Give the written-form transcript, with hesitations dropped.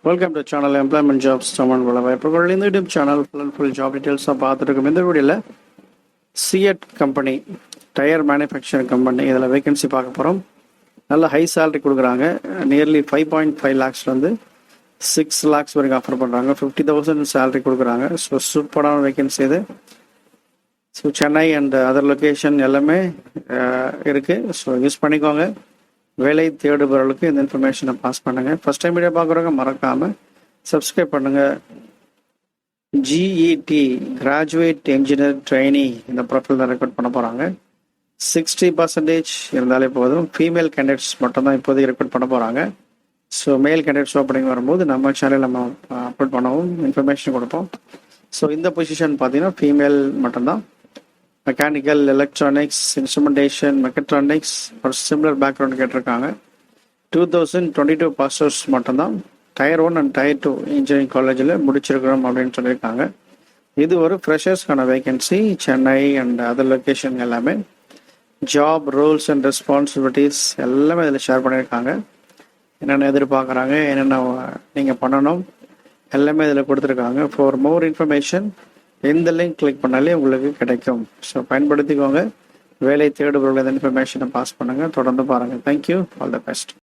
Welcome to channel employment jobs Tamil வாய்ப்புகள். இந்த YouTube channel full and full job டீட்டெயில்ஸாக பார்த்துருக்கோம். இந்த வீடியோவில் CEAT company, tyre manufacturing company, இதில் வேகன்சி பார்க்க போகிறோம். நல்ல ஹை சேலரி கொடுக்குறாங்க. நியர்லி 5.5 lakhsலேருந்து 6 lakhs வரைக்கும் ஆஃபர் பண்ணுறாங்க. 50,000 சேலரி கொடுக்குறாங்க. ஸோ சூப்பரான வேகன்சி இது. So Chennai and other location எல்லாமே இருக்குது. ஸோ யூஸ் பண்ணிக்கோங்க. வேலை தேடுபவர்களுக்கு இந்த இன்ஃபர்மேஷனை பாஸ் பண்ணுங்கள். ஃபஸ்ட் டைம் வீடியோ பார்க்குறவங்க மறக்காமல் சப்ஸ்கிரைப் பண்ணுங்கள். GET கிராஜுவேட் இன்ஜினியர் ட்ரெயினி இந்த ப்ரொஃபைல் தான் ரெக்கார்ட் பண்ண போகிறாங்க. 60% இருந்தாலே போதும். ஃபீமேல் கேண்டிடேட்ஸ் மட்டும் தான் இப்போதைக்கு ரெக்கார்ட் பண்ண போகிறாங்க. ஸோ மேல் கேண்டிடேட்ஸ் ஓப்பனிங் வரும்போது நம்ம சேனல் நம்ம அப்லோட் பண்ணவும் இன்ஃபர்மேஷன் கொடுப்போம். ஸோ இந்த பொசிஷன் பார்த்தீங்கன்னா ஃபீமேல் மட்டும்தான். மெக்கானிக்கல், எலக்ட்ரானிக்ஸ், இன்ஸ்ட்ருமெண்டேஷன், மெக்கட்ரானிக்ஸ் ஒரு சிமிலர் பேக்ரவுண்ட் கேட்டிருக்காங்க. 2022 பாஸ் அவுட்ஸ் மட்டும்தான். Tyre 1 அண்ட் Tyre 2 இன்ஜினியரிங் காலேஜில் முடிச்சிருக்கிறோம் அப்படின்னு சொல்லியிருக்காங்க. இது ஒரு ஃப்ரெஷர்ஸ்க்கான vacancy. Chennai and other location எல்லாமே ஜாப் ரோல்ஸ் அண்ட் ரெஸ்பான்சிபிலிட்டிஸ் எல்லாமே இதில் ஷேர் பண்ணியிருக்காங்க. என்னென்ன எதிர்பார்க்குறாங்க, என்னென்ன நீங்கள் பண்ணணும் எல்லாமே இதில் கொடுத்துருக்காங்க. ஃபார் மோர் இன்ஃபர்மேஷன் இந்த லிங்க் கிளிக் பண்ணாலே உங்களுக்கு கிடைக்கும். ஸோ பயன்படுத்திக்கோங்க. வேலை தேடுபவர்கள் இந்த இன்ஃபர்மேஷனை பாஸ் பண்ணுங்கள். தொடர்ந்து பாருங்கள். தேங்க்யூ. All the best.